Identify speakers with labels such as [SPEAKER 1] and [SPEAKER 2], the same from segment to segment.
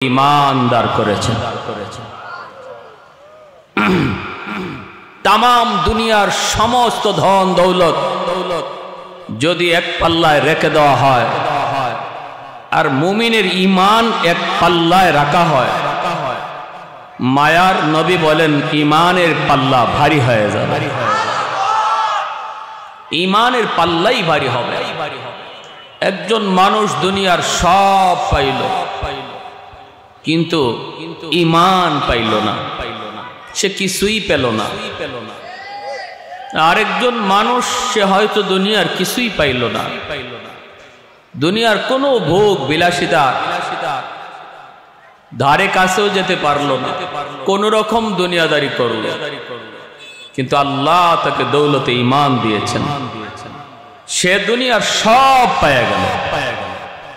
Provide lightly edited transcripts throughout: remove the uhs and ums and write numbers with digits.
[SPEAKER 1] ईमानदार करेছেন तमाम दुनियार समस्त धन दौलत यदि एक पल्लाय रेखे देওয়া হয় আর মুমিনের ঈমান এক পাল্লায় রাখা হয় মায়ার নবী বলেন ঈমানের পাল্লা ভারী হয়ে যাবে ঈমানের পাল্লাই ভারী হবে একজন মানুষ দুনিয়ার সব পাইল কিন্তু ঈমান পাইল না সে কিছুই পেল না আরেকজন মানুষ সে হয়তো দুনিয়ার কিছুই পাইল না দুনিয়ার কোনো ভোগ বিলাসিতা ধারে কাছেও যেতে পারলো না কোন রকম দুনিয়াদারি করলো কিন্তু আল্লাহ তাকে দৌলতে ঈমান দিয়েছেন সে দুনিয়ার সব পেয়ে গেল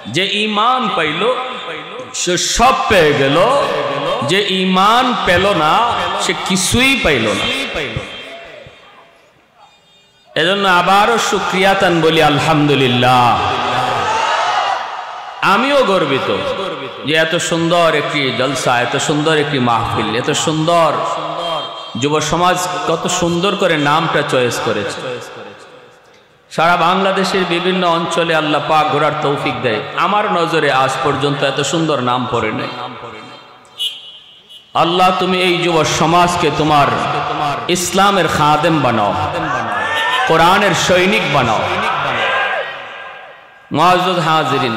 [SPEAKER 1] যে ঈমান পাইল সে সব পেয়ে গেল যে ঈমান পেল না সে কিছুই পাইল না এজন্য আবারও শুকরিয়াতান বলি আলহামদুলিল্লাহ আমিও গর্বিত যে এত সুন্দর একটি জলসা এত সুন্দর একটি মাহফিল এত সুন্দর যুব সমাজ কত সুন্দর করে নামটা চয়েস করেছে সারা বাংলাদেশের বিভিন্ন অঞ্চলে আল্লাহ পাক ঘোরার তৌফিক দেয় আমার নজরে আজ পর্যন্ত এত সুন্দর নাম পড়ে নাই আল্লাহ তুমি এই যুব সমাজকে তোমার ইসলামের খাদেম বানাও কোরআনের সৈনিক বানাও মুআজ্জাজ হাজিরিন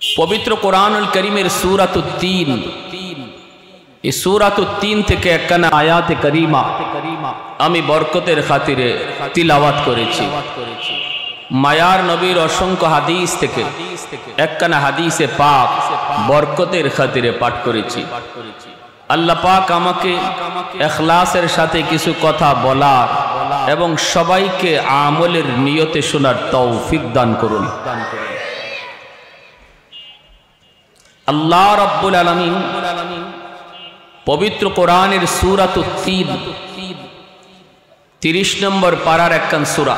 [SPEAKER 1] পবিত্র কোরআনুল কারীমের সূরাতুত তিন এই সূরাতুত তিন থেকে একখানা আয়াতে কারীমা আমি বরকতের খাতিরে তিলাওয়াত করেছি মায়ার নবীর অসংখ্য হাদিস থেকে একখানা হাদিসে পাক বরকতের খাতিরে পাঠ করেছি আল্লাহ পাক আমাকে ইখলাসের সাথে কিছু কথা বলার এবং সবাইকে আমলের নিয়তে শোনার তৌফিক দান করুন আল্লাহ রাব্বুল আলামিন পবিত্র কোরআনের সূরাতুত তিন 30 নম্বর পারার একখান সূরা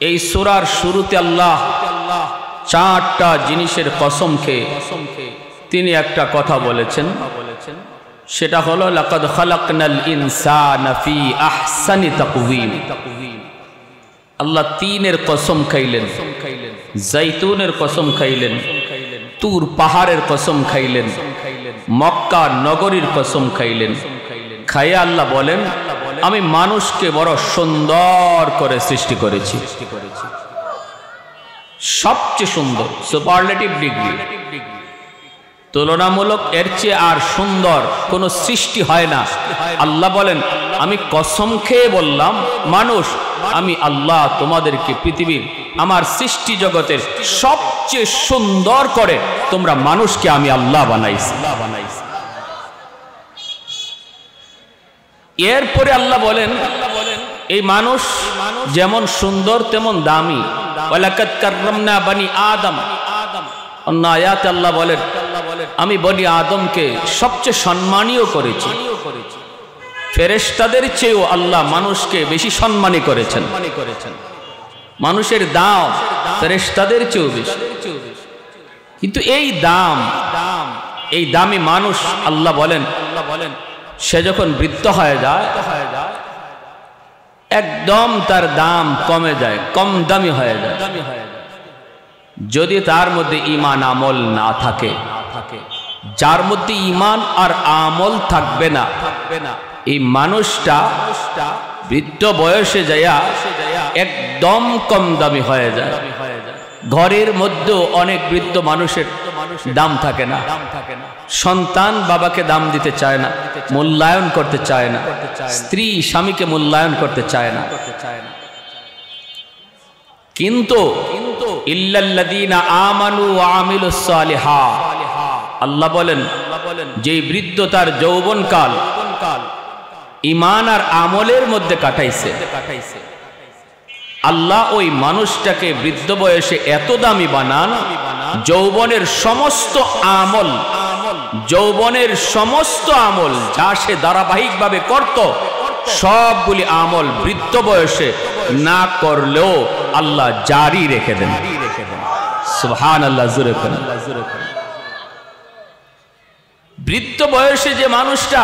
[SPEAKER 1] এই সূরার শুরুতে আল্লাহ চারটা জিনিসের কসম খেয়ে তিনি একটা কথা বলেছেন সেটা হলো লাকাদ খালাকনাল ইনসানা ফি আহসানি তাকওয়িম আল্লাহ তিনের কসম খাইলেন জাইতুনের কসম খাইলেন তুর পাহাড়ের কসম খাইলেন মক্কা নগরীর কসম খাইলেন খাইয়া আল্লাহ বলেন আমি মানুষকে বড় সুন্দর করে সৃষ্টি করেছি সবচেয়ে সুন্দর সুপারলেটিভ ডিগ্রি তুলনামূলক এর চেয়ে আর সুন্দর কোন সৃষ্টি হয় না আল্লাহ বলেন আমি কসম খেয়ে বললাম মানুষ আমি আল্লাহ তোমাদেরকে পৃথিবীর আমার সৃষ্টি জগতের সবচেয়ে সুন্দর করে তোমরা মানুষকে আমি আল্লাহ বানাইছি এরপরে আল্লাহ বলেন এই মানুষ যেমন সুন্দর তেমন দামি ওয়ালাকাদ কাররামনা বনি আদম অন্য আয়াতে আল্লাহ বলেন আমি বনি আদমকে সবচেয়ে সম্মানীয় করেছি ফেরেশতাদের চেয়েও আল্লাহ মানুষকে বেশি সম্মানী করেছেন মানুষের দাম ফেরেশতাদের চেয়েও বেশি কিন্তু এই দামি মানুষ আল্লাহ বলেন সে যখন বৃদ্ধ হয়ে যায় একদম তার দাম কমে যায় কম দামি হয়ে যায় যদি তার মধ্যে ঈমান আমল না থাকে যার মধ্যে ঈমান আর আমল থাকবে না এই মানুষটা বৃদ্ধ বয়সে যায়া একদম কম দামি হয়ে যায় ঘরের মধ্যেও অনেক বৃদ্ধ মানুষের দাম থাকে না সন্তান বাবাকে দাম দিতে চায় না মূল্যায়ন করতে চায় না স্ত্রী স্বামীকে মূল্যায়ন করতে চায় না কিন্তু ইল্লাল্লাযীনা আমানু ওয়া আমিলুস সালিহাত আল্লাহ বলেন যে বৃদ্ধ তার যৌবনকাল ঈমান আর আমলের মধ্যে কাটাইছে আল্লাহ ওই মানুষটাকে বৃদ্ধ বয়সে এত দামি বানান যৌবনের সমস্ত আমল যা সে ধারাবাহিকভাবে করত সবগুলি আমল বৃদ্ধ বয়সে না করলেও আল্লাহ জারি রেখে দেন সুবহানাল্লাহ, জোরে করেন। বৃদ্ধ বয়সে যে মানুষটা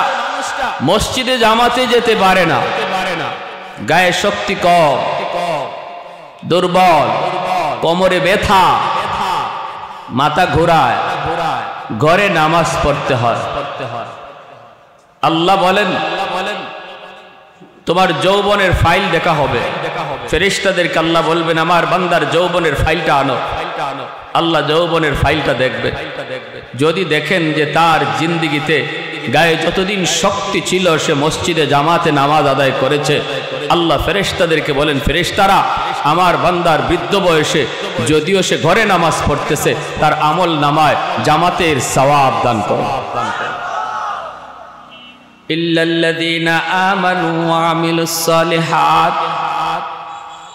[SPEAKER 1] মসজিদে জামাতে যেতে পারে না, গায়ে শক্তি কম, দুর্বল, কোমরে ব্যথা, মাথা ঘোরায়, ঘরে নামাজ পড়তে হয়। আল্লাহ বলেন তোমার যৌবনের ফাইল দেখা হবে। ফেরেশতাদেরকে আল্লাহ বলবেন আমার বান্দার যৌবনের ফাইলটা আনো। আল্লাহ যৌবনের ফাইলটা দেখবে। যদি দেখেন যে তার জিন্দিগিতে গায়ে যতদিন শক্তি ছিল সে মসজিদে জামাতে নামাজ আদায় করেছে, আল্লাহ ফেরেশতাদেরকে বলেন ফেরেশতারা আমার বান্দার বৃদ্ধ বয়সে যদিও সে ঘরে নামাজ পড়তেছে তার আমল নামায় জামাতের সওয়াব দান করো। ইল্লাল্লাযীনা আমানু ওয়া আমিলুস সালিহাত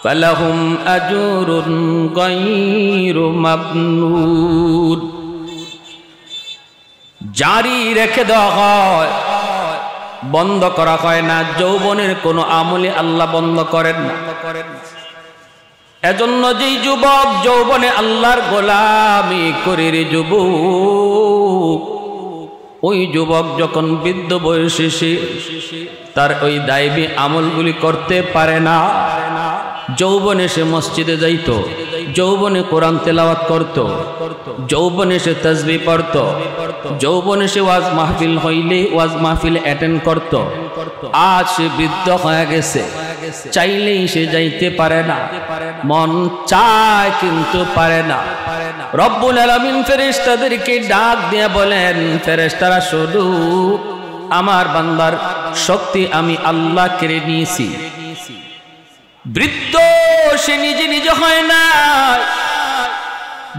[SPEAKER 1] ফালাহুম আজরুন গায়রু মামনুন। জারি রেখে দেওয়া হয়, বন্ধ করা হয় না। যৌবনের কোনো আমলে আল্লাহ বন্ধ করেন না। এজন্য যেই যুবক যৌবনে আল্লাহর গোলামি করে রে যুবক, ওই যুবক যখন বৃদ্ধ বয়সে সে তার ওই দায়বী আমলগুলি করতে পারে না। যৌবনে সে মসজিদে যাইত, যৌবনে কোরআন তেলাওয়াত করত, যৌবনে সে তাসবিহ পড়ত, যৌবনে সে ওয়াজ মাহফিল হইলে ওয়াজ মাহফিল অ্যাটেন্ড করত। আজ সে বৃদ্ধ হয়ে গেছে, চাইলেই সে যাইতে পারে না, মন চায় কিন্তু পারে না। রব্বুল আলামিন ফেরেশতাদেরকে ডাক দিয়ে বলেন ফেরেশতারা শুধু আমার বান্দার শক্তি আমি আল্লাহ কেড়ে নিয়েছি। বৃদ্ধ সে নিজে নিজে হয় না,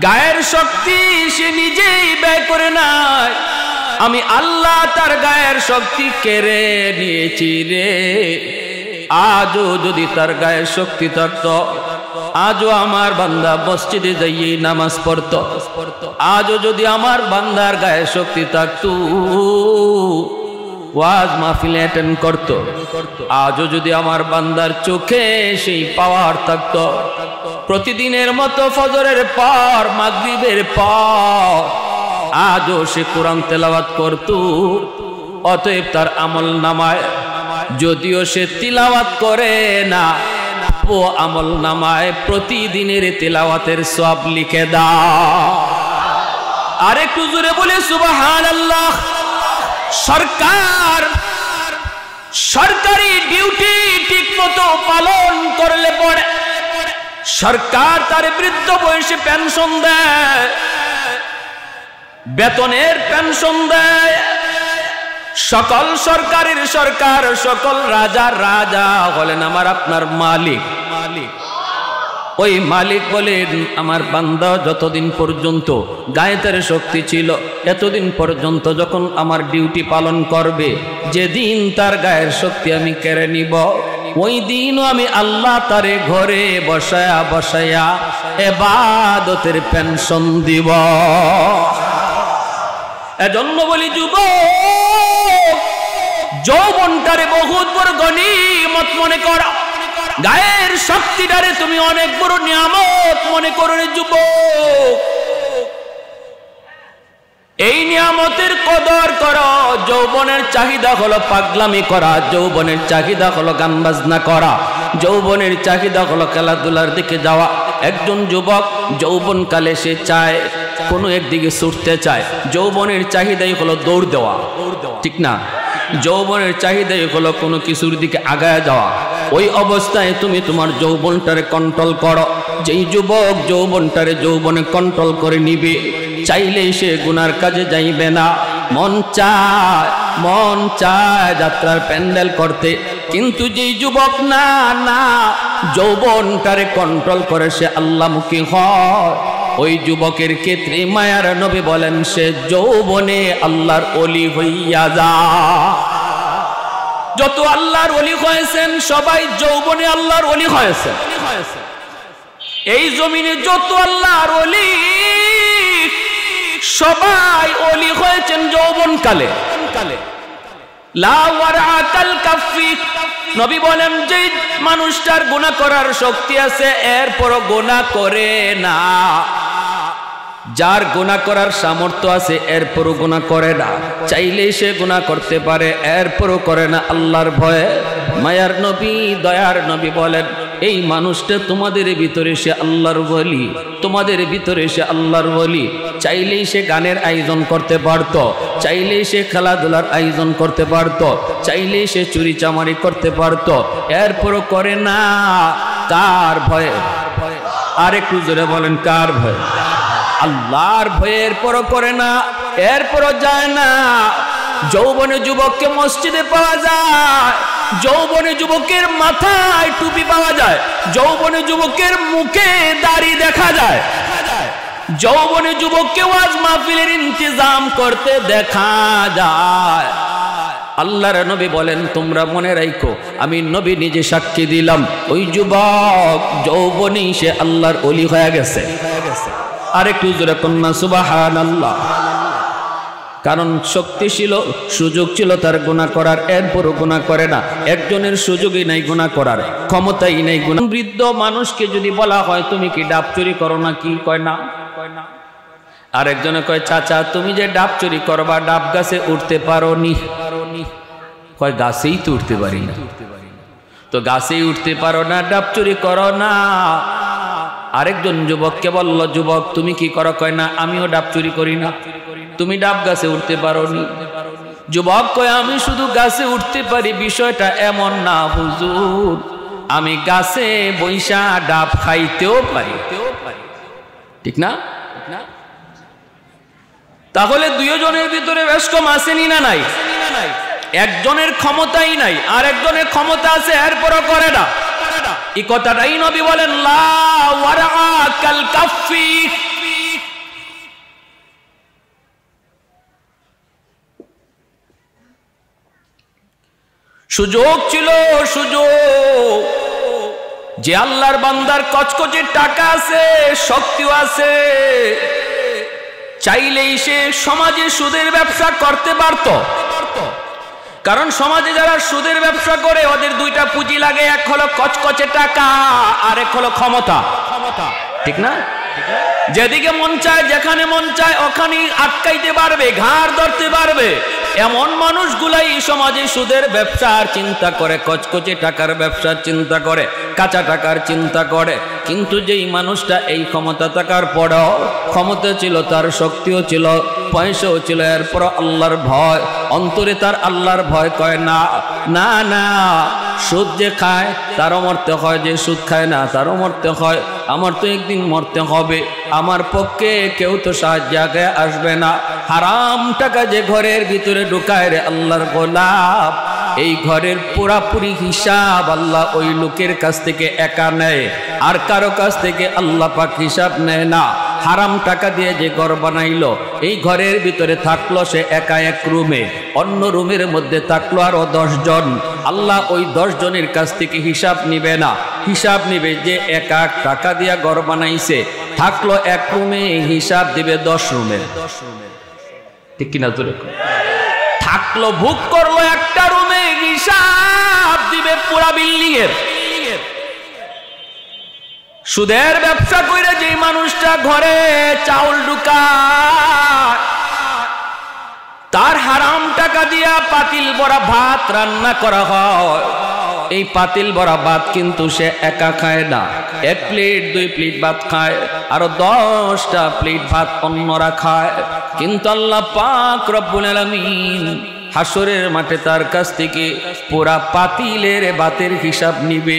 [SPEAKER 1] গায়ের শক্তি সে নিজেই ব্যয় করে নাই, আমি আল্লাহ তার গায়ের শক্তি কেড়ে নিয়েছি রে। আজও যদি তার গায়ের শক্তি থাকতো, আজও আমার বান্দা মসজিদে যাইয়ে নামাজ পড়তো। আজও যদি আমার বান্দার গায়ের শক্তি থাকতো, ওয়াজ মাহফিল অ্যাটেন্ড করত। আজও যদি আমার বান্দার চোখে সেই পাওয়ার থাকতো, প্রতিদিনের মতো ফজরের পর মাগরিবের পর আজও সে কোরআন তেলাওয়াত করত। অতএব তার আমল নামায় যদিও সে তিলাওয়াত করে না, ও আমল নামায় প্রতিদিনের তেলাওয়াতের সওয়াব লিখে দাও। আর একটু জোরে বলে সুবহানাল্লাহ। সরকার সরকারি ডিউটি ঠিক মতো পালন করলে পরে সরকার তার বৃদ্ধ বয়সে পেনশন দেয়, বেতনের পেনশন দেয়। সকল সরকারের সরকার, সকল রাজার রাজা বলেন আমার আপনার মালিক। ওই মালিক বলেন আমার বান্দা যতদিন পর্যন্ত গায়ে তার শক্তি ছিল, এতদিন পর্যন্ত যখন আমার ডিউটি পালন করবে, যেদিন তার গায়ের শক্তি আমি কেড়ে নিব, ওই দিনও আমি আল্লাহ তারে ঘরে বসায়া বসায়া ইবাদতের পেনশন দিব। এজন্য বলি যুবক, যৌবনটারে বহুত বড় গনিমত মনে করো, গায়ের শক্তিটারে তুমি অনেক বড় নিয়ামত মনে করো রে যুবক। এই নিয়ামতের কদর করো। যৌবনের চাহিদা হলো পাগলামি করা, যৌবনের চাহিদা হলো গান বাজনা করা, যৌবনের চাহিদা হলো খেলাধুলার দিকে যাওয়া। একজন যুবক যৌবনকালে সে চায় কোনো একদিকে ছুটতে চায়, যৌবনের চাহিদাই হলো দৌড় দেওয়া, ঠিক না? যৌবনের চাহিদাই হলো কোনো কিছুর দিকে আগায় যাওয়া। ওই অবস্থায় তুমি তোমার যৌবনটারে কন্ট্রোল করো। যেই যুবক যৌবনটারে যৌবনে কন্ট্রোল করে নিবে, চাইলেই সে গুনার কাজে যাইবে না। মন চায় যাত্রার প্যান্ডেল করতে, কিন্তু যেই যুবক না যৌবনটারে কন্ট্রোল করে সে আল্লাহমুখী হয়, ওই যুবকের ক্ষেত্রে মায়ার নবী বলেন সে যৌবনে আল্লাহর ওলি হইয়া যা। যত আল্লাহর ওলি হয়েছেন সবাই যৌবনে আল্লাহর ওলি হয়েছে। এই জমিনে যত আল্লাহর ওলি সবাই ওলি হয়েছেন যৌবনকালে। লা ওয়ারাকাল কাফি, নবী বলেন যে মানুষটার গুনাহ করার শক্তি আছে এরপরও গুনাহ করে না, যার গুনাহ করার সামর্থ্য আছে এরপরও গুনাহ করে না, চাইলেই সে গুনাহ করতে পারে এরপরও করে না আল্লাহর ভয়ে। মায়ার নবী দয়ার নবী বলেন, এই মানুষটা তোমাদের ভিতরে সে আল্লাহর ওলি, তোমাদের ভিতরে সে আল্লাহর ওলি। চাইলেই সে গানের আয়োজন করতে পারত, চাইলেই সে খেলাধুলার আয়োজন করতে পারত, চাইলেই সে চুরি চামারি করতে পারত, এরপরও করে না। কার ভয়ে? আরেকটু জোরে বলেন, কার ভয়ে? আল্লাহর ভয়ে এরপরও করে না, এরপরও যায় না। যৌবনে যুবককে মসজিদে পাওয়া যায়, যৌবনে যুবকের মাথায় টুপি পাওয়া যায়, যৌবনে যুবকের মুখে দাড়ি দেখা যায়, যৌবনে যুবককে ওয়াজ মাহফিলের ইন্তজাম করতে দেখা যায়। আল্লাহর নবী বলেন, তোমরা মনে রাখো, আমি নবী নিজে সাক্ষী দিলাম, ওই যুবক যৌবনেই সে আল্লাহর ওলি হয়ে গেছে। আরেকটু জোরে কন্যা সুবহানাল্লাহ। কারণ শক্তি ছিল, সুযোগ ছিল তার গুনাহ করার, এরপরও গুনাহ করে না। একজনের সুযোগই নাই গুনাহ করার, ক্ষমতাই নাই গুনাহ। বৃদ্ধ মানুষকে যদি বলা হয় তুমি কি ডাব চুরি করো না, কি কয় না? আরেকজনে কয়, চাচা তুমি যে ডাব চুরি করবা, ডাব গাছে উঠতে পারো নি? কয় গাছেই তো উঠতে পারি না। তো গাছেই উঠতে পারো না, ডাব চুরি করো না। আরেকজন যুবককে বলল, যুবক তুমি কি করো? কয় না, আমিও ডাব চুরি করি না। তুমি ডাব গাছে উঠতে পারো নি? যুবক কয়, আমি শুধু গাছে উঠতে পারি বিষয়টা এমন না হুজুর, আমি গাছে বৈশা ডাব খাইতেও পারি। ঠিক না? তাহলে দুইজনের ভিতরে বেশ কম আসেনি না নাই? একজনের ক্ষমতাই নাই, আর একজনের ক্ষমতা আছে এরপরও করে না। এই কথাটাই নবী বলেন, লা ওয়ারা কাল কাফি। সুযোগ ছিল, সুযোগ যে আল্লাহর বান্দার কচকচে টাকা আছে, শক্তিও আছে, চাইলেই সে সমাজে সুদের ব্যবসা করতে পারত। কারণ সমাজে যারা সুদের ব্যবসা করে ওদের দুইটা পুঁজি লাগে, এক হলো কচকচে টাকা, আর এক হলো ক্ষমতা। ঠিক না? যেদিকে মন চায়, যেখানে মন চায় ওখানেই আটকাইতে পারবে, ঘাড় ধরতে পারবে। এমন মানুষগুলাই সমাজে সুদের ব্যবসার চিন্তা করে, কচকচে টাকার ব্যবসার চিন্তা করে, কাঁচা টাকার চিন্তা করে। কিন্তু যেই মানুষটা এই ক্ষমতা থাকার পরেও, ক্ষমতা ছিল, তার শক্তিও ছিল, পয়সাও ছিল, এরপর আল্লাহর ভয় অন্তরে, তার আল্লাহর ভয় কয় না, না না, সুদ যে খায় তারও মরতে হয়, যে সুদ খায় না তারও মরতে হয়, আমার তো একদিন মরতে হবে, আমার পক্ষে কেউ তো সাহায্য আগে আসবে না। হারাম টাকা যে ঘরের ভিতরে ঢুকায় রে আল্লাহর গোলাপ, এই ঘরের পুরাপুরি হিসাব আল্লাহ ওই লোকের কাছ থেকে একা নেয়, আর কারো কাছ থেকে আল্লাহ পাক হিসাব নেয় না। হারাম টাকা দিয়ে যে ঘর বানাইলো, এই ঘরের ভিতরে থাকলো সে একা এক রুমে, অন্য রুমের মধ্যে থাকলো আরো 10 জন। আল্লাহ ওই 10 জনের কাছ থেকে হিসাব নিবে না, হিসাব নিবে যে একা টাকা দিয়া ঘর বানাইছে, থাকলো এক রুমে, হিসাব দিবে 10 রুমের। ঠিক কিনা? তোর থাকলো, ভোগ করলো একটা রুমে, হিসাব দিবে পুরা বিল্ডিং এর। সুদের ব্যবসা করে যে মানুষটা ঘরে চাউল ঢুকায়, তার হারাম টাকা দিয়া পাতিল ভরা ভাত রান্না করা হয়, এই পাতিল ভরা ভাত কিন্তু সে একা খায় না, 1 প্লেট 2 প্লেট ভাত খায়, আরো 10টা প্লেট ভাত অন্যরা খায়। কিন্তু আল্লাহ পাক রব্বুল আলামিন হাসরের মাঠে তার কাছ থেকে পুরা পাতিলের ভাতের হিসাব নিবে।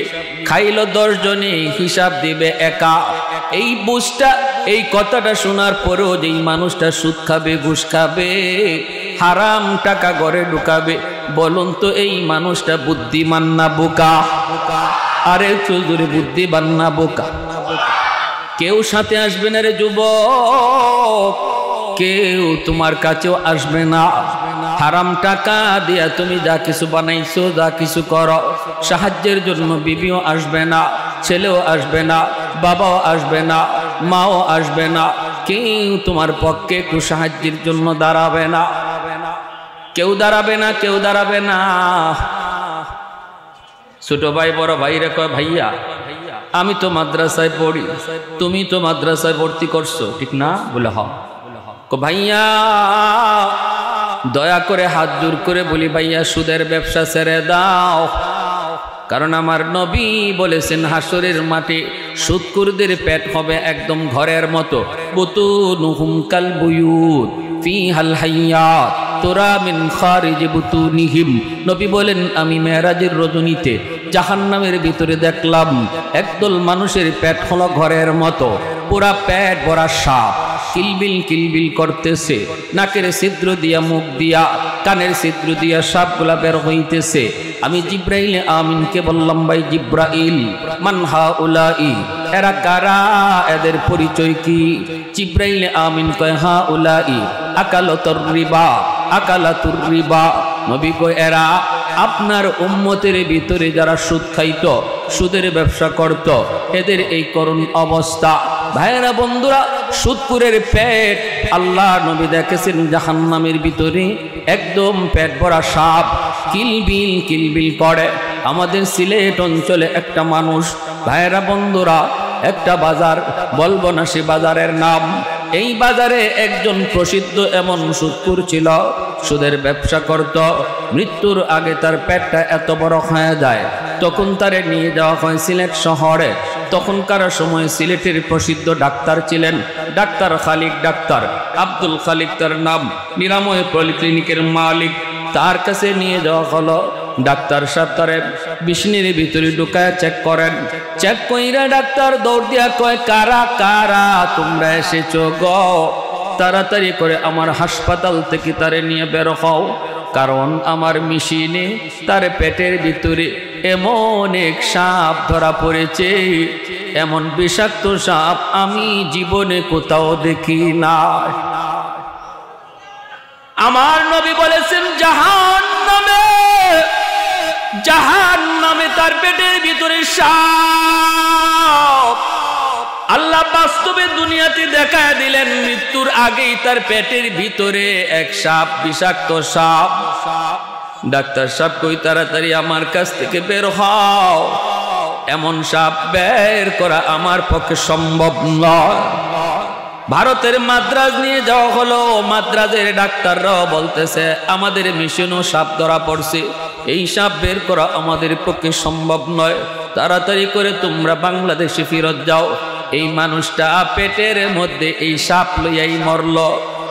[SPEAKER 1] খাইলো 10 জনে, হিসাব দিবে একা। এই বুঝটা, এই কথাটা শোনার পরেও যেই মানুষটা সুদ খাবে, ঘুষ খাবে, হারাম টাকা ঘরে ঢুকাবে, বলুন তো এই মানুষটা বুদ্ধিমান না বোকা? আরে চৌধুরী, বুদ্ধিমান না বোকা? কেউ সাথে আসবে না রে যুবক, কেউ তোমার কাছেও আসবে না। হারাম টাকা দিয়া তুমি যা কিছু বানাইছো, যা কিছু করো, সাহায্যের জন্য বিবিও আসবে না, ছেলেও আসবে না, বাবাও আসবে না, মাও আসবে না, কেউ তোমার পক্ষে একটু সাহায্যের জন্য দাঁড়াবে না, কেউ দাঁড়াবে না, কেউ দাঁড়াবে না। ছোট ভাই বড় ভাইরে কয়, ভাইয়া আমি তো মাদ্রাসায় পড়ি, তুমি তো মাদ্রাসায় ভর্তি করছো, ঠিক না? বলে হ। ভাইয়া দয়া করে হাত জোর করে বলি, ভাইয়া সুদের ব্যবসা ছেড়ে দাও। কারণ আমার নবী বলেছেন হাসরের মাঠে সুদখোরদের পেট হবে একদম ঘরের মতো, বুতুনুহুম কাল বুয়ুত ফিহাল হাইয়াত তুরা মিন খারিজ বুতুনিহিম। নবী বলেন আমি মেরাজের রজনীতে জাহান্নামের ভিতরে দেখলাম একদল মানুষের পেট হলো ঘরের মতো, পুরা পেট ভরা সাপ, কিলবিল কিলবিল করতেছে, নাকের ছিদ্র দিয়া মুখ দিয়া কানের ছিদ্র দিয়া সাপগুলা বের হইতেছে। আমি জিব্রাইল আমিনকে বললাম, ভাই জিব্রাইল মান হাউলাই, এরা কারা, এদের পরিচয় কি? জিব্রাইল আমিন কয় হাউলাই আকালাতুর রিবা, আকালাতুর রিবা। নবী কয় এরা আপনার উম্মতের ভিতরে যারা সুদ খাইত, সুদের ব্যবসা করত, এদের এই করুণ অবস্থা। ভাইয়েরা বন্ধুরা, সুদখোরের পেট আল্লাহ নবী দেখেছেন জাহান্নামের ভিতরে একদম পেট ভরা সাপ, কিলবিল কিলবিল করে। আমাদের সিলেট অঞ্চলে একটা মানুষ, ভাইয়েরা বন্ধুরা, একটা বাজার, বলবো না সে বাজারের নাম, এই বাজারে একজন প্রসিদ্ধ এমন সুদখোর ছিল, সুদের ব্যবসা করত। মৃত্যুর আগে তার পেটটা এত বড় হয়ে যায়, তখন তারে নিয়ে যাওয়া হয় সিলেট শহরে। তখনকার সময় সিলেটের প্রসিদ্ধ ডাক্তার ছিলেন ডাক্তার খালিক, ডাক্তার আব্দুল খালিক তার নাম, নিরাময় পলিক্লিনিকের মালিক। তার কাছে নিয়ে যাওয়া হলো। ডাক্তার সাহেব তারে বিষ্ণির ভিতরে ঢুকায় চেক করেন। চেক কইরা ডাক্তার দৌড় দিয়া কয়, কারা কারা তোমরা এসেছো গো, তাড়াতাড়ি করে আমার হাসপাতাল থেকে তারে নিয়ে বের হও, কারণ আমার মেশিনে তার পেটের ভিতরে এমন এক সাপ ধরা পড়েছে, এমন বিষাক্ত সাপ আমি জীবনে কোথাও দেখি না। আমার নবী বলেছেন জাহান্নামে তার পেটের ভিতরে সাপ। আল্লাহ বাস্তবে দুনিয়াতে দেখায় দিলেন, মৃত্যুর আগেই তার পেটের ভিতরে এক সাপ, বিষাক্ত সাপ। ডাক্তার সাহেব কই, তাড়াতাড়ি আমার কাছ থেকে বের হও, এমন সাপ বের করা আমার পক্ষে সম্ভব নয়। ভারতের মাদ্রাজ নিয়ে যাওয়া হলো। মাদ্রাজের ডাক্তাররাও বলতেছে আমাদের মেশিনও সাপ ধরা পড়ছে, এই সাপ বের করা আমাদের পক্ষে সম্ভব নয়, তাড়াতাড়ি করে তোমরা বাংলাদেশে ফেরত যাও। এই মানুষটা পেটের মধ্যে এই সাপ লইয়াই মরল।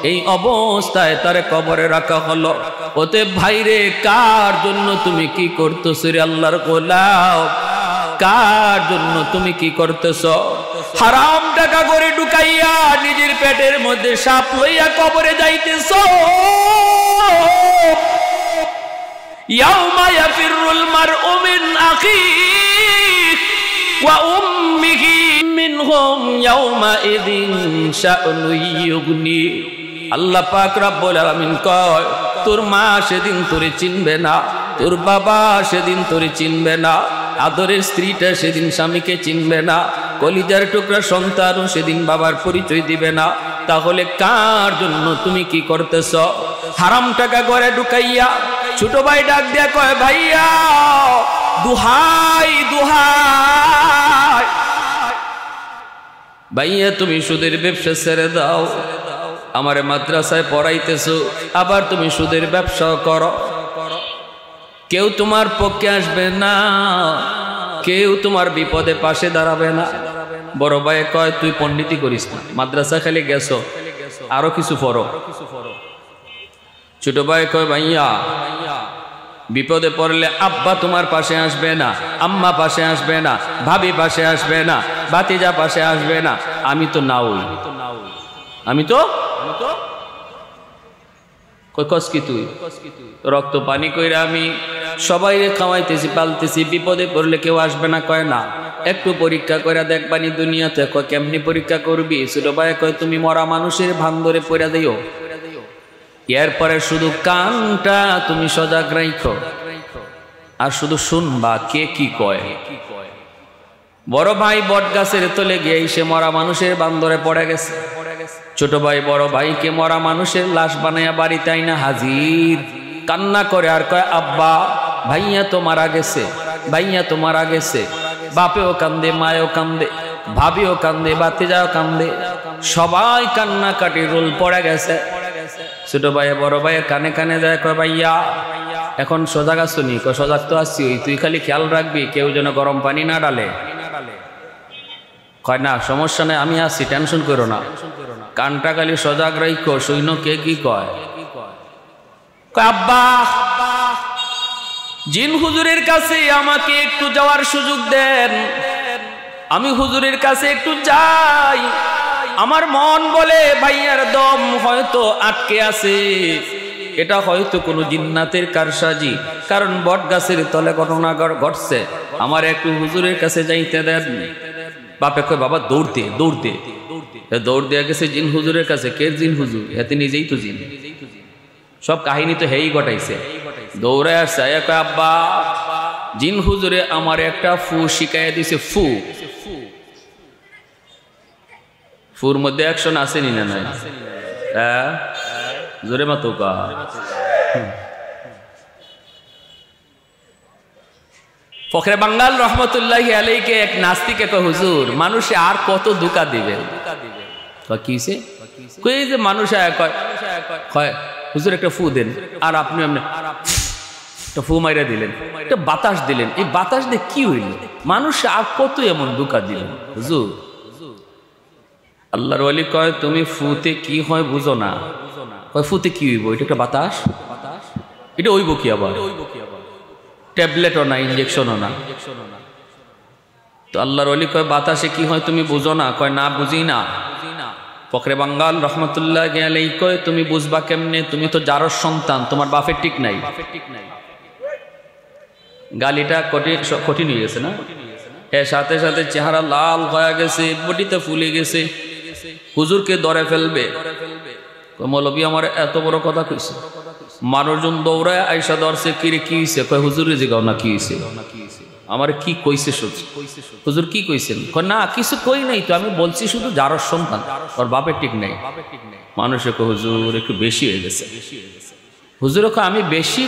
[SPEAKER 1] এই অবস্থায় তারে কবরে রাখা হলো। ওতে ভাইরে, কার জন্য তুমি কি করতেছো রে আল্লাহর গোলাম? কার জন্য তুমি কি করতেছ? হারাম টাকা করে ঢুকাইয়া নিজের পেটের মধ্যে সাপ লইয়া কবরে যাইতেছ। ইয়াউমা ইয়াফিরুল মারউ মিন আখিহি ওয়া উম্মিহি মিনহুম ইয়াউমা ইযিন শা'নু ইউগনি। আল্লাহ পাক রব্বুল আলামিন কয়, তোর মা সেদিন তোরে চিনবে না, তোর বাবা সেদিন তোরে চিনবে না, আদরের স্ত্রীটা সেদিন স্বামীকে চিনবে না, কলিজার টুকরা সন্তানও সেদিন বাবার পরিচয় দিবে না। তাহলে কার জন্য তুমি কি করতেছ? হারাম টাকা করে ঢুকাইয়া ছোট ভাই ডাক দিয়া কয়, ভাইয়া দুহাই দুহাই, ভাইয়া তুমি সুদের ব্যবসা ছেড়ে দাও। আমারে মাদ্রাসায় পড়াইতেছো, আবার তুমি সুদের ব্যবসা করো। কেউ তোমার পক্ষে আসবে না, কেউ তোমার বিপদে পাশে দাঁড়াবে না। বড় ভাই কয়, তুই পণ্ডিতি করিস না, মাদ্রাসা খালি গেছো, আরো কিছু পড়ো। ছোট ভাই কয়, ভাইয়া বিপদে পড়লে আব্বা তোমার পাশে আসবে না, আম্মা পাশে আসবে না, ভাবি পাশে আসবে না, ভাতিজা পাশে আসবে না, আমি তো নাউই, আমি তো কস কি তুই রক্ত পানি কইরা আমি সবাই খাওয়াইতেছি, পালতেছি, বিপদে পড়লে কেউ আসবে না। কয় না, একটু পরীক্ষা করে দেখবানি দুনিয়াতে। কয় কেমনি পরীক্ষা করবি? ছোট ভাই কয়, তুমি মরা মানুষের ভান ধরে পড়া দিও, এরপরে শুধু কানটা তুমি সজাগ রাখো আর শুধু শুনবা কে কি কয়। বড় ভাই বট গাছের তলে গিয়ে সে মরা মানুষের ভান ধরে পড়ে গেছে। ছোট ভাই বড় ভাইকে মরা মানুষের লাশ বানাইয়া বাড়িতে আইনা হাজির, কান্না করে আর কয়, আব্বা ভাইয়া তো মারা গেছে, ভাইয়া তো মারা গেছে। বাপেও কান্দে, মায়েও কান্দে, ভাবিও কান্দে, বাতিজাও কান্দে, সবাই কান্নাকাটি রোল পড়ে গেছে। ছোট ভাই বড় ভাইয়ের কানে কানে যায়, কয় ভাইয়া এখন সজাগ আছো নি? কয় সজাগ তো আসছি, তুই খালি খেয়াল রাখবি কেউ যেন গরম পানি না ডালে। কয় না সমস্যা নেই, আমি আসছি, টেনশন করো না। কানটা খালি সজাগ রাখো, সৈন্য কে কি কয়। আব্বা জিন হুজুরের কাছে আমাকে একটু যাওয়ার সুযোগ দেন, আমি হুজুরের কাছে একটু যাই। আমার মন বলে ভাইয়ার দম হয়তো আটকে আছে, এটা হয়তো কোনো জিন্নাতের কারসাজি, কারণ বট গাছের তলে ঘটনা ঘটছে, আমার একটু হুজুরের কাছে যাইতে দেন। বাপে কয় বাবা দৌড় দে, দৌড় দে। দৌড় দেয়া গেছে জিন হুজুরের কাছে। কে জিন হুজুর? এতে নিজেই তো জিন, সব কাহিনী তো হেই ঘটাইছে। দৌড়ে আসছে, কয় আব্বা জিন হুজুরে আমার একটা ফু শিখাইয়া দিছে। ফু ফুর মধ্যে অ্যাকশন আসেনি না নাই? হ্যাঁ জোরে মাতো কা। ফখরে বাঙ্গাল রহমতুল্লাহি আলাইকে এক নাস্তিকে কয় হুজুর মানুষে আর কত ধোঁকা দিবে? কিছে কই যে মানুষ কয় হুজুর একটা ফু দেন, আর আপনি একটা ফু মাইরা দিলেন, একটা বাতাস দিলেন, এই বাতাস দিয়ে কি হইল? মানুষ আর কত এমন ধোঁকা দিলেন হুজুর? আল্লাহর ওয়ালি কয় তুমি ফুতে কি হয় বুঝো না। কয় ফুতে কি হইব? এটা একটা বাতাস, এটা হইব কি আবার? ট্যাবলেটও না, ইঞ্জেকশনও না। তো আল্লাহর ওয়ালি কয় বাতাসে কি হয় তুমি বুঝো না? কয় না বুঝি না। ফখরে বাঙ্গাল রহমতুল্লাহি আলাইহি কয় তুমি বুঝবা কেমনে? তুমি তো জারর সন্তান, তোমার বাপের ঠিক নাই। গালিটা কঠিন হয়ে গেছে না? এর সাথে সাথে চেহারা লাল হয়ে গেছে, বডিতে ফুলে গেছে, হুজুরকে ধরে ফেলবে। মৌলবী আমার এত বড় কথা কইছে। মানুষজন দৌড়ায় আইসা ধরছে, কিরে কি হইছে? কয় হুজুরে জিগাও না কি হইছে। আমার কি কইছে? হুজুর কি কইছেন? কয় না কিছু কই নাই তো, আমি বলছি শুধু জারর সন্তান, ওর বাপের ঠিক নাই। মানুষে কয় হুজুর একটু বেশি হয়ে গেছে। হুজুর কয় আমি বেশি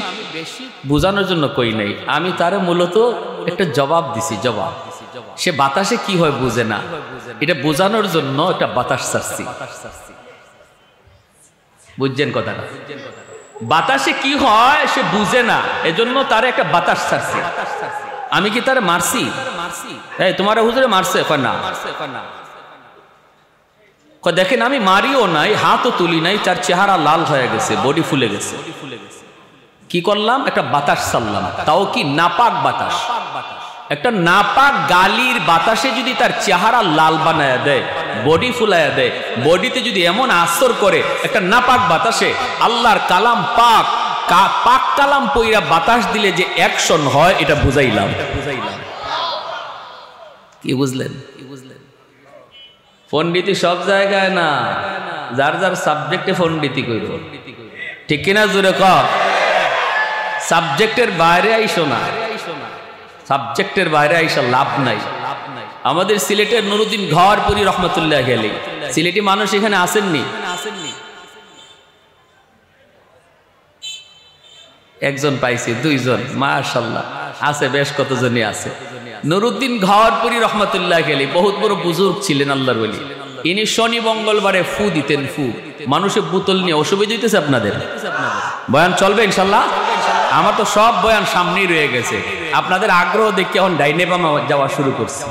[SPEAKER 1] বোঝানোর জন্য কই নাই, আমি তারে মূলত একটা জবাব দিছি। জবাব সে বাতাসে কি হয় বুঝে না, এটা বোঝানোর জন্য একটা বাতাস ছাড়ছি। বুঝছেন কথাটা? বাতাসে কি হয় সে বুঝে না, এজন্য তার একটা বাতাস ছাড়ছি। আমি কি তারে মারছি? এই তোমার হুজুরে মারছে? কয় না। কয় দেখেন আমি মারিও নাই, হাতও তুলি নাই, তার চেহারা লাল হয়ে গেছে, বডি ফুলে গেছে। কি করলাম? একটা বাতাস ছাড়লাম, তাও কি নাপাক বাতাস। একটা নাপাক গালির বাতাসে যদি তার চেহারা লাল বানায় দেয়, বডি ফুলাইয়া দেয়, বডিতে যদি এমন আসর করে একটা নাপাক বাতাসে, আল্লাহর কালাম পাক পাক কালাম পইরা বাতাস দিলে যে অ্যাকশন হয় এটা বুঝাইলাম। কি বুঝলেন? পণ্ডিতি সব জায়গায় না, যার যার সাবজেক্টে পণ্ডিতি কইর, ঠিক কিনা জোরে কর। সাবজেক্টের বাইরে আইসো না, সাবজেক্টের বাইরে আইসা লাভ নাই। আমাদের সিলেটের নুরুদ্দিন ঘরপুরি রহমতুল্লাহি আলাইহি, সিলেটি মানুষ এখানে আসেননি? একজন পাইছি, দুইজন, মাশাআল্লাহ আছে, বেশ কতজনই আছে। নুরুদ্দিন ঘরপুরি রহমতুল্লাহি আলাইহি বহুত বড় বুজুর্গ ছিলেন, আল্লাহর ওলি। ইনি শনি মঙ্গলবারে ফু দিতেন। ফু মানুষের বোতল নিয়ে। অসুবিধা হইতেছে আপনাদের? বয়ান চলবে ইনশাল্লাহ? আমার তো সব বয়ান সামনেই রয়ে গেছে, আপনাদের আগ্রহ দেখে এখন ডাইনে বামে যাওয়া শুরু করছে।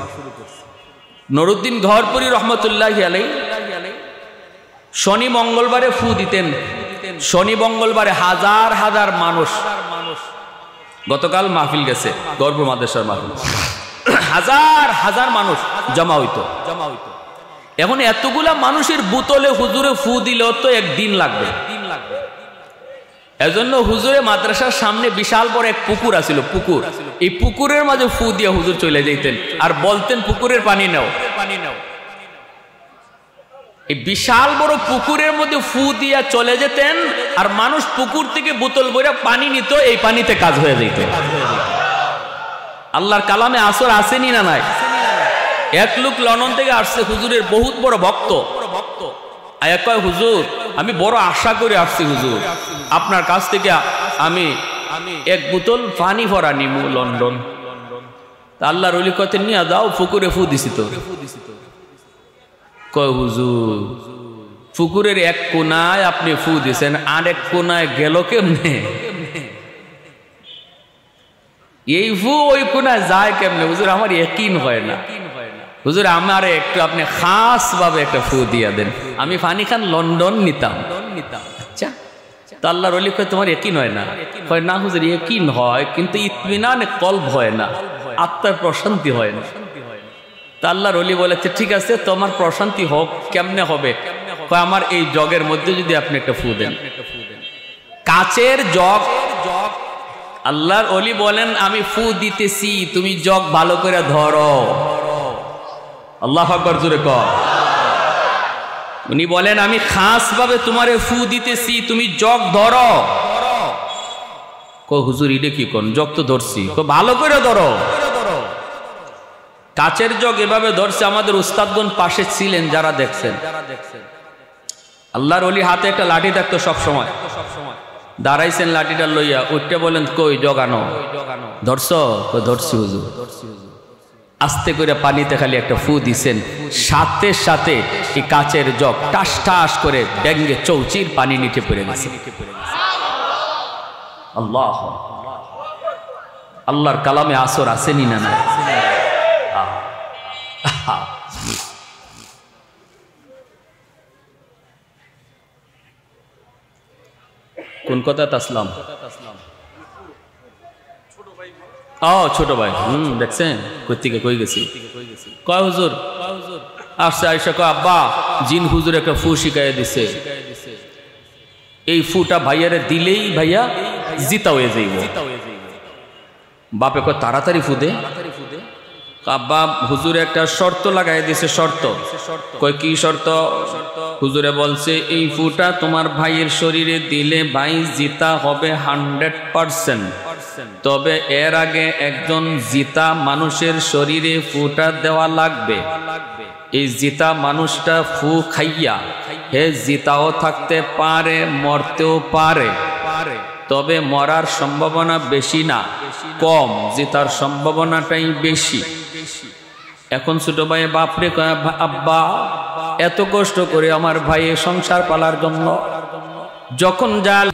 [SPEAKER 1] নুরুদ্দিন ঘরপুরি রহমতুল্লাহি আলাইহি শনি মঙ্গলবারে ফু দিতেন। শনি মঙ্গলবারে হাজার হাজার মানুষ, গতকাল মাহফিল গেছে, গর্ব মাদ্রাসার মাহফিল, হাজার হাজার মানুষ জমা হইতো। এখন এতগুলা মানুষের বোতলে হুজুরে ফু দিলেও তো একদিন লাগবে। এজন্য হুজুরে মাদ্রাসার সামনে বিশাল বড় এক পুকুর আছিল, পুকুর। এই পুকুরের মাঝে ফু দিয়ে হুজুর চলে যেতেন আর বলতেন পুকুরের পানি নাও। এই বিশাল বড় পুকুরের মধ্যে ফু দিয়া চলে যেতেন, আর মানুষ পুকুর থেকে বোতল ভরে পানি নিত, এই পানিতে কাজ হয়ে যেত। আল্লাহর কালামে আসর আসেনি না নাই? এক লোক লন্ডন থেকে আসছে, হুজুরের বহুত বড় ভক্ত। আয়া কয় হুজুর আমি বড় আশা করে আসছি, হুজুর আপনার কাছ থেকে আমি এক বোতল পানি ভরা নিমু লন্ডন। তা আল্লাহর ওলি কইতে নিয়ে যাও পুকুরে ফু দিছি তো। কয় হুজুর পুকুরের এক কোনায় আপনি ফু দিছেন, আর এক কোনায় গেল কেমনে? এই ফু ওই কোনায় যায় কেমনে? হুজুর আমার ইয়াকিন হয় না। হুজুর আমার একটু আপনি খাস ভাবে একটা ফু দিয়া দেন, আমি ফানি খান লন্ডন নিতাম। আচ্ছা তা আল্লাহর ওলি কয় তোমার ইয়াকিন হয় না? কয় না হুজুর ইয়াকিন হয়, কিন্তু ইতমিনান কলব হয় না, আত্মার প্রশান্তি হয় না। তা আল্লাহর ওলি বলেছে ঠিক আছে তোমার প্রশান্তি হোক, কেমনে হবে? কয় আমার এই জগের মধ্যে যদি আপনি একটা ফু দেন, কাচের জগ। আল্লাহর ওলি বলেন আমি ফু দিতেছি, তুমি জগ ভালো করে ধরো। আল্লাহু আকবার জোরে কর। উনি বলেন আমি খাস ভাবে তোমারে ফু দিতেছি, তুমি জগ ধরো। কয় হুজুর এটা কি কোন? জগ তো ধরছি। কয় ভালো করে ধরো। কাচের জগ এভাবে ধরছে, আমাদের উস্তাদগণ পাশে ছিলেন যারা দেখছেন। আল্লাহর ওলি হাতে একটা লাঠি থাকতো সব সময়, দাঁড়াইছেন লাঠিটা লইয়া, উঠতে বলেন কই জগানো ধরছ? কই ধরছি হুজুর। আস্তে করে পানিতে খালি একটা ফু দিছেন, সাথে সাথে এই কাচের জগ টাস টাস করে ডেঙ্গে চৌচির পানি নিচে পড়ে গেছে। আল্লাহ আল্লাহর কালামে আসর আসেনি না? না কোন কথা তাসলাম? ও ছোট ভাই, দেখছেন কই থেকে কই গেছি? কয় হুজুর আসছে আয়সা, কয় আব্বা জিন হুজুর একটা ফু শিখাইয়া দিছে, এই ফুটা ভাইয়ারে দিলেই ভাইয়া জিতা হয়ে যাইব। বাপে কয় তাড়াতাড়ি ফু দে। আব্বা হুজুর একটা শর্ত লাগাই দিছে। শর্ত? কয় কি শর্ত? হুজুরে বলছে এই ফুটা তোমার ভাইয়ের শরীরে দিলে ভাই জিতা হবে 100%, তবে এর আগে একজন জিতা মানুষের শরীরে ফুটা দেওয়া লাগবে। এই জিতা মানুষটা ফু খাইয়া হে জিতাও থাকতে পারে, মরতেও পারে, তবে মরার সম্ভাবনা বেশি না, কম, জিতার সম্ভাবনাটাই বেশি। এখন ছোট ভাই বাপরে কয় আব্বা এত কষ্ট করে আমার ভাইয়ের সংসার পালার জন্য যখন জাল,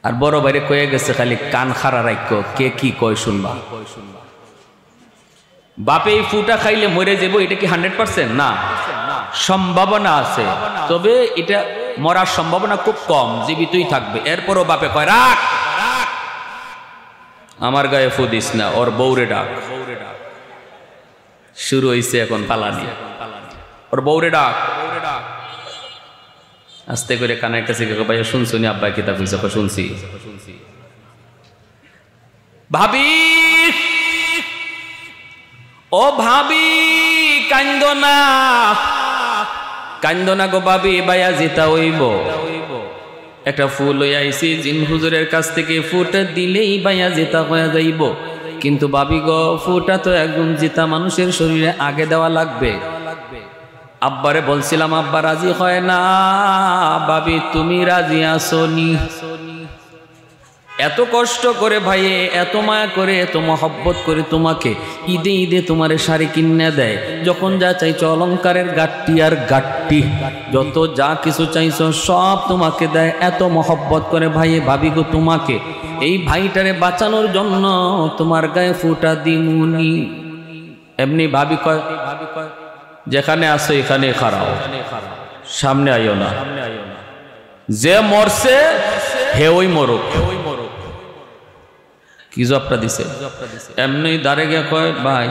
[SPEAKER 1] আর বড় ভাইরে কয়ে গেছে খালি কান খাড়া রাখো, কে কি কয় শুনবা। বাপে এই ফুটা খাইলে মরে যাব, এটা কি 100%? না, সম্ভাবনা আছে, তবে এটা মরার সম্ভাবনা খুব কম, জীবিতই থাকবে। এরপরও বাপে কয় রাখ, আমার গায়ে ফু দিস না, ওর বউরে ডাক। শুরু হইছে এখন পালানি, ওর বউরে ডাক। আস্তে করে কানের কাছে ভাই শুনছুনি আব্বা কিতাব হইছে? শুনছি। ভাবি ও ভাবি কান্দ না, কান্দ না গো ভাবি, ভাইয়া জিতা হইব। একটা ফুল হইয়া আইছি জিন হুজুরের কাছ থেকে, ফুটা দিলেই ভাইয়া জিতা হয়ে যাইব। কিন্তু ভাবি গো ফুটা তো একদম জিতা মানুষের শরীরে আগে দেওয়া লাগবে। আব্বারে বলছিলাম, আব্বা রাজি হয় না। ভাবি তুমি রাজি আসনি? এত কষ্ট করে ভাইয়ে, এত মায়া করে, এত মহব্বত করে তোমাকে ঈদে ঈদে তোমারে শাড়ি কিনে দেয়, যখন যা চাইছো অলংকারের গাট্টি আর গাট্টি, যত যা কিছু চাইছো সব তোমাকে দেয়, এত মহব্বত করে ভাইয়ে। ভাবি গো তোমাকে এই ভাইটারে বাঁচানোর জন্য তোমার গায়ে ফুটা দিমুনি। এমনি ভাবি কয় যেখানে আসো এখানে খাড়াও, সামনে আইও না, যে মরছে হে ওই মরুক। কি জবটা দিছে? এমনি দাঁড়ে গিয়া কয় ভাই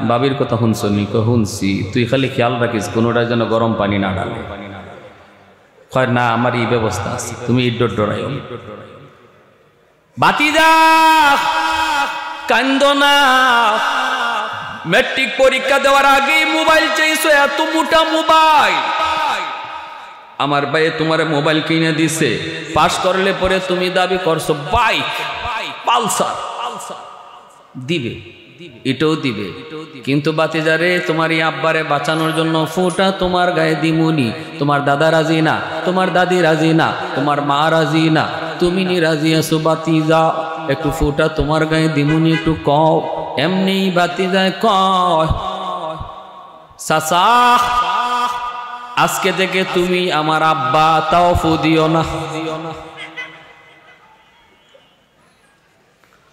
[SPEAKER 1] বাবির কথা শুনছনি? শুনছি। তুই খালি খেয়াল রাখিস কোনোটা যেন গরম পানি না ডালে। কয় না আমার এই ব্যবস্থা আছে, তুমি ইড্ডর ডরাইও। বাতিজা কান্দ না, ম্যাট্রিক পরীক্ষা দেওয়ার আগেই মোবাইল চাইছো, এত মোটা মোবাইল। আমার ভাই তোমার মোবাইল কিনে দিছে, পাস করলে পরে তুমি দাবি করছো বাইক পালসার দিবে, এটাও দিবে। কিন্তু বাতিজারে তোমার এই আব্বারে বাঁচানোর জন্য ফুটা তোমার গায়ে দিমুনি। তোমার দাদা রাজি না, তোমার দাদি রাজি না, তোমার মা রাজি না, তুমি নি রাজি আছো বাতিজা। একটু ফোঁটা তোমার গায়ে দিমুনি একটু কও। এমনি বাতি যায় কয় চাচা আজকে থেকে তুমি আমার আব্বা, তাও ফু দিও না।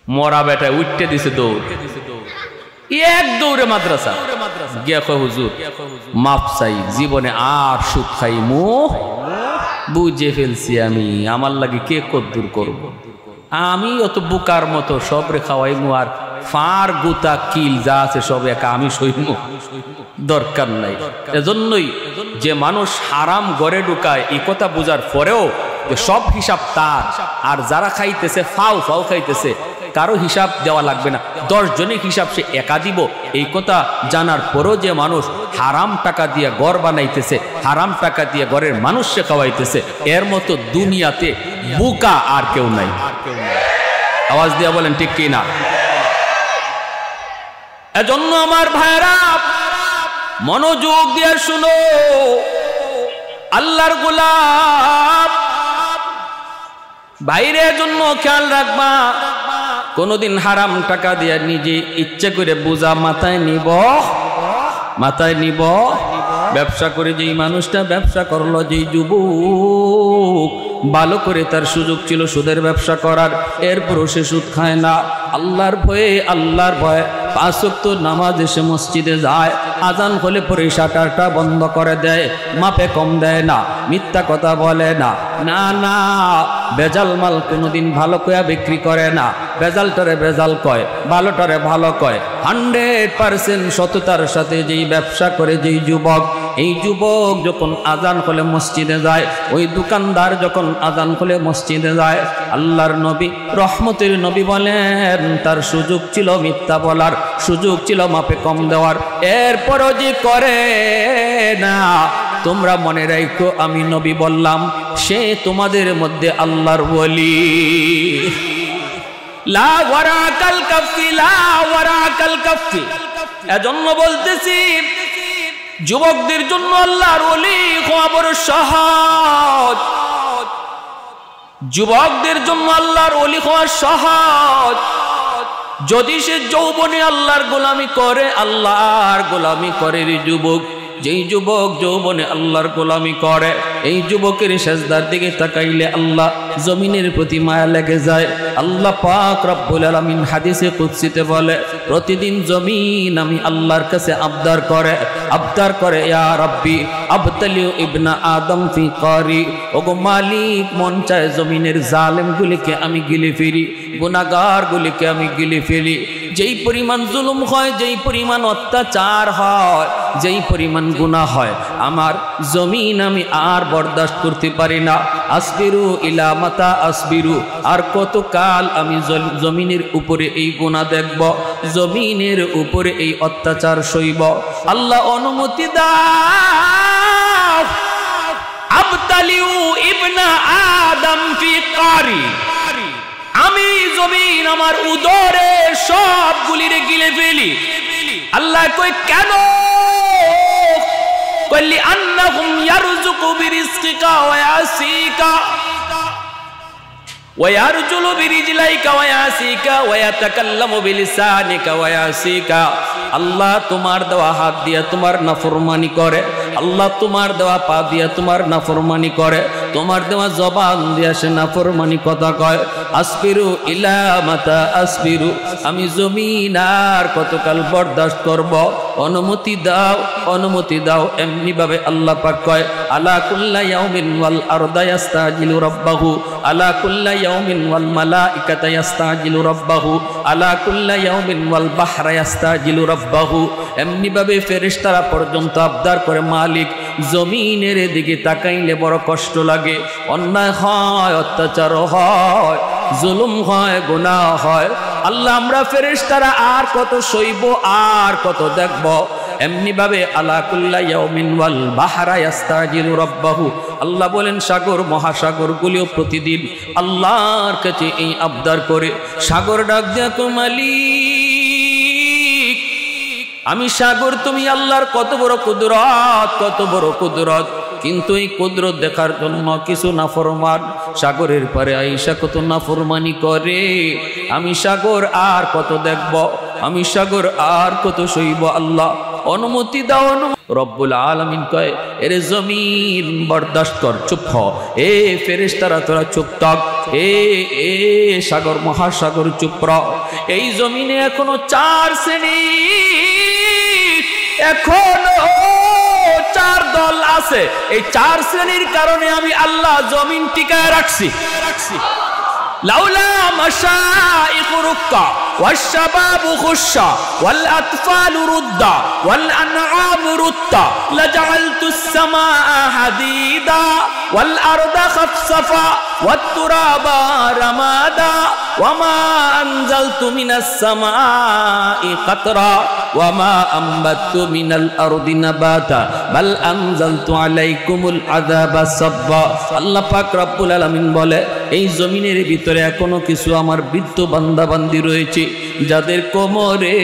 [SPEAKER 1] মরা বেটা উঠতে দিছে দৌড়, এক দৌড়ে মাদ্রাসা গিয়া কয় হুজুর মাপ চাই, জীবনে আর সুদ খাইমু, বুঝে ফেলছি আমি, আমার লাগে কে কদ্দুর করব, আমি অত বুকার মতো সবরে খাওয়াইমু, আর ফার গুতা কিল যা আছে সব একা আমি সইমু, দরকার নাই। এজন্যই যে মানুষ হারাম ঘরে ঢুকায় এই কথা বোঝার পরেও যে সব হিসাব তার, আর যারা খাইতেছে ফাও ফাও খাইতেছে কারো হিসাব দেওয়া লাগবে না, 10 জনের হিসাব সে একা দিব, এই কথা জানার পরও যে মানুষ হারাম টাকা দিয়ে ঘর বানাইতেছে, হারাম টাকা দিয়ে ঘরের মানুষকে খাওয়াইতেছে, এর মতো দুনিয়াতে বুকা আর কেউ নাই। আওয়াজ দিয়া বলেন ঠিক কি না? এজন্য আমার ভাইরা মনোযোগ দিয়ে শুনো, আল্লাহর গোলাম বাইরের জন্য খেয়াল রাখবা, কোনদিন হারাম টাকা দিয়ে নিজে ইচ্ছে করে বোঝা মাথায় নিব। ব্যবসা করে যেই মানুষটা ব্যবসা করলো, যেই যুবক ভালো করে তার সুযোগ ছিল সুদের ব্যবসা করার, এরপরও সে সুদ খায় না, আল্লাহর ভয়ে 5 ওয়াক্ত নামাজ এসে মসজিদে যায়, আজান হলে পরে শাটারটা বন্ধ করে দেয়, মাপে কম দেয় না, মিথ্যা কথা বলে না, না বেজাল মাল কোনোদিন ভালো কয়া বিক্রি করে না, বেজালটারে বেজাল কয়, ভালোটারে ভালো কয়, 100% সততার সাথে যেই ব্যবসা করে যেই যুবক, এই যুবক যখন আজান হলে মসজিদে যায়, ওই দোকানদার যখন আজান হলে মসজিদে যায়, আল্লাহর নবী রহমতের নবী বলেন তার সুযোগ ছিল মিথ্যা বলার, সুযোগ ছিল মাপে কম দেওয়ার, এরপরও যে করে না, তোমরা মনে রাখো আমি নবী বললাম সে তোমাদের মধ্যে আল্লাহর ওলি। লা ওয়ারাকাল কাফি, লা ওয়ারাকাল কাফি। এজন্য বলতেছি যুবকদের জন্য আল্লাহর ওলি হওয়া বড় সহজ, যুবকদের জন্য আল্লাহর ওলি হওয়া সহজ। যদি সে যৌবনে আল্লাহর গোলামি করে, আল্লাহর গোলামি করে রে যুবক, যেই যুবক যৌবনে আল্লাহর গোলামি করে, এই যুবকের সেজদার দিকে তাকাইলে আল্লাহ জমিনের প্রতি মায়া লেগে যায়। আল্লাহ পাক রব্বুল আলামিন হাদিসে কুদসিতে বলে, প্রতিদিন জমিন আমি আল্লাহর কাছে আবদার করে ইয়া রাব্বি আবতালিউ ইবনা আদম ফি কারি, ওগো মালিক মন চায় জমিনের জালেমগুলিকে আমি গিলে ফেলি, গুনাহগারগুলিকে আমি গিলে ফেলি। যেই পরিমাণ জুলুম হয়, যেই পরিমাণ অত্যাচার হয়, যেই পরিমাণ গুনাহ হয়, আমার জমিন আমি আর বরদাস্ত করতে পারি না। আসবিরু ইলা মাতা আসবিরু, আর কত কাল আমি জমিনের উপরে এই গুনাহ দেখব, জমিনের উপরে এই অত্যাচার সইব। আল্লাহ অনুমতি দাও, আবতালিউ ইবনা আদম ফি কারি, আমি জমিন আমার উদরে সবগুলিরে গিলে ফেলি। আল্লাহ কই কেন? কইলি আন্নাহুম ইয়ারযুকু বিরিজকিকা ওয়া ইয়াসিকা ওয়া ইয়ারজুলু বিরিজলাইকা ওয়া ইয়াসিকা ওয়া ইয়াতাকাল্লামু বিলিসানিকা ওয়া ইয়াসিকা। আল্লাহ তোমার দেওয়া হাত দিয়া তোমার নাফরমানি করে, আল্লাহ তোমার দেওয়া পা দিয়া তোমার নাফরমানি করে, তোমার দেওয়া জবান দিয়া সে নাফরমানি কথা কয়। আসবিরু ইলা মাতা আসবিরু, আমি জমিন আর কতকাল বরদাস্ত করব, অনুমতি দাও, অনুমতি দাও। এমনি ভাবে আল্লাহ পাক কয়, আলা কুল্লা ইয়াউমিন ওয়াল আরদা ইস্তাজিলু রাব্বাহু, আলা কুল্লা ইয়াউমিন ওয়াল মালাইকাতু ইস্তাজিলু রাব্বাহু, আলা কুল্লা ইয়াউমিন ওয়াল বাহরা ইস্তাজিলু রাব্বাহু। এমনি ভাবে ফেরেশতারা পর্যন্ত আবদার করে, মালিক জমিনের দিকে তাকাইলে বড় কষ্ট লাগে, অন্যায় হয়, অত্যাচার হয়, জুলুম হয়, গুনাহ হয়। আল্লাহ আমরা ফেরেশতারা আর কত সইব, আর কত দেখব। এমনি ভাবে আলা কুল্লা ইয়াউমিন ওয়াল বাহরা ইস্তাজিলু রাব্বাহু, আল্লাহ বলেন সাগর মহাসাগর গুলিও প্রতিদিন আল্লাহর কাছে এই আবদার করে। সাগর ডাক দেয়া, মালিক আমি সাগর, তুমি আল্লাহর কত বড় কুদরত, কত বড় কুদরত, কিন্তু এই কুদরত দেখার জন্য কিছু নাফরমান সাগরের পারে আইসা কত নাফরমানি করে। আমি সাগর আর কত দেখব, আমি সাগর আর কত সইব। আল্লাহ অনুমতি দাও। রব্বুল আলামিন কয়, এরে জমিন বরদাস্ত কর, চুপ হ। এ ফেরেশতারা তোরা চুপ থাক। এ সাগর মহাসাগর চুপ রহ। এই জমিনে এখনো 4 শ্রেণী, এখনো 4 দল আছে। এই 4 শ্রেণীর কারণে আমি আল্লাহ জমিন টিকায় রাখছি। লাউলা মাশাইখু রুক্কা والشباب خشا والأطفال ردا والأنعام ردا لجعلت السماء حديدا والأرض خفصفا والتراب رمادا وما أنزلت من السماء قطرا وما أنبت من الأرض نباتا بل أنزلت عليكم العذاب صبا। আল্লাহ পাক রব্বুল আলামিন বলে, এই জমিনের ভিতরে এখনো কিছু আমার বৃদ্ধ বান্দা বান্দি রয়েছে যাদের কোমরে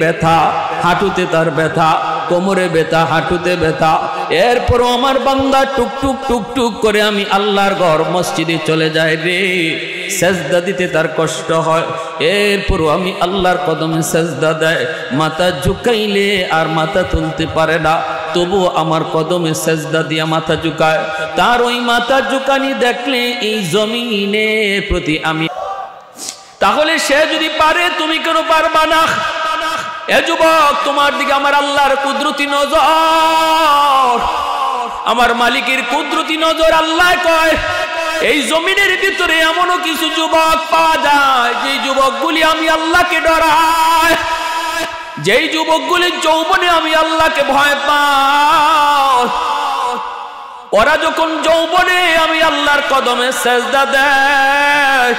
[SPEAKER 1] ব্যথা, হাঁটুতে তার ব্যথা, কোমরে ব্যথা, হাঁটুতে ব্যথা। এরপরও আমার বান্দা টুকটুক টুকটুক করে আমি আল্লাহর ঘর মসজিদে চলে যায় রে, সেজদা দিতে তার কষ্ট হয়। এরপরও আমি আল্লাহর কদমে সেজদা দেয়, মাথা ঝুঁকাইলে আর মাথা তুলতে পারে না, তবু আমার কদমে সেজদা দিয়া মাথা ঝুঁকায়। তার ওই মাথা ঝুঁকানি দেখলে এই জমিনের প্রতি আমি, তাহলে সে যদি পারে তুমি কেন পারবা না? এ যুবক, তোমার দিকে আমার আল্লাহর কুদরতি নজর, আমার মালিকের কুদরতি নজর। আল্লাহ কয়, এই জমিনের ভিতরে এমনও কিছু যুবক পাওয়া যায় যে যুবকগুলি আমি আল্লাহকে ডরায়, যেই যুবকগুলির যৌবনে আমি আল্লাহকে ভয় পাই। ওরা যখন যৌবনে আমি আল্লাহর কদমে সেজদা দেয়,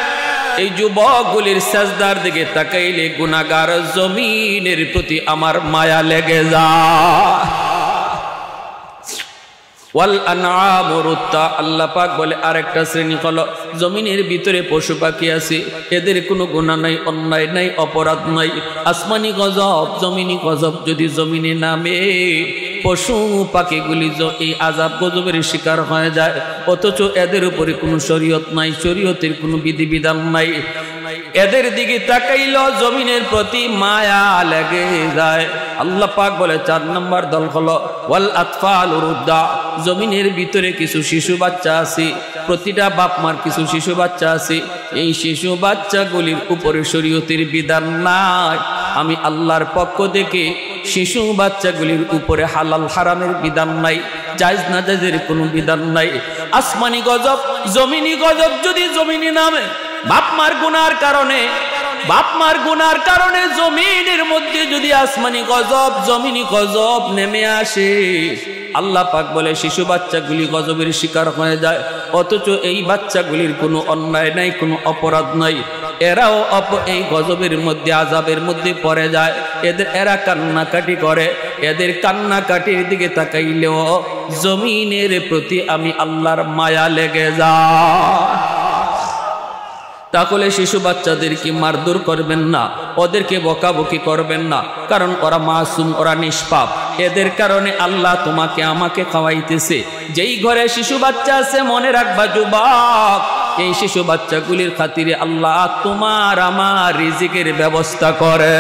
[SPEAKER 1] এই যুবকগুলির সেজদার দিকে তাকাইলে গুনাহগার জমিনের প্রতি আমার মায়া লেগে যায়। ওয়াল আনআম রুত্তা, আল্লাহ পাক বলে আরেকটা শ্রেণী হলো জমিনের ভিতরে পশু পাখি আছে, এদের কোনো গুনাহ নাই, অন্যায় নাই, অপরাধ নাই। আসমানি গজব, জমিনি গজব যদি জমিনে নামে, পশু পাখিগুলি এই আযাব গজবের শিকার হয়ে যায়, অথচ এদের উপরে কোনো শরীয়ত নাই, শরীয়তের কোনো বিধিবিধান নাই। এদের দিকে তাকাইল জমিনের প্রতি মায়া লেগে যায়। আল্লাহ পাক বলে 4 নম্বর দল হলো ওয়াল আতফাল রুদ্দা, জমিনের ভিতরে কিছু শিশু বাচ্চা আছে, প্রতিটা বাপ মার কিছু শিশু বাচ্চা আছে। এই শিশু বাচ্চাগুলির উপরে শরীয়তের বিধান নাই। আমি আল্লাহর পক্ষ থেকে শিশু বাচ্চাগুলির উপরে হালাল হারামের বিধান নাই, জায়েজ না জায়েজের কোনো বিধান নাই। আসমানি গজব, জমিনি গজব যদি জমিনে নামে, বাপ মার গুনার কারণে, বাপ মার গুনার কারণে জমিনের মধ্যে যদি আসমানি গজব, জমিনি গজব নেমে আসে, আল্লাহ পাক বলে শিশু বাচ্চাগুলি গজবের শিকার হয়ে যায়, অথচ এই বাচ্চাগুলির কোনো অন্যায় নাই, কোনো অপরাধ নাই। এরাও এই গজবের মধ্যে, আযাবের মধ্যে পড়ে যায়। এরা কান্নাকাটি করে, এদের কান্নাকাটির দিকে তাকাইলেও জমিনের প্রতি আমি আল্লাহর মায়া লেগে যায়। তাহলে শিশু বাচ্চাদেরকে মারধর করবেন না, ওদেরকে বকাবকি করবেন না, কারণ ওরা মাসুম, ওরা নিষ্পাপ। এদের কারণে আল্লাহ তোমাকে আমাকে খাওয়াইতেছে। যেই ঘরে শিশু বাচ্চা আছে, মনে রাখবা যুবক, এই শিশু বাচ্চাগুলির খাতিরে আল্লাহ তোমার আমার রিজিকের ব্যবস্থা করে।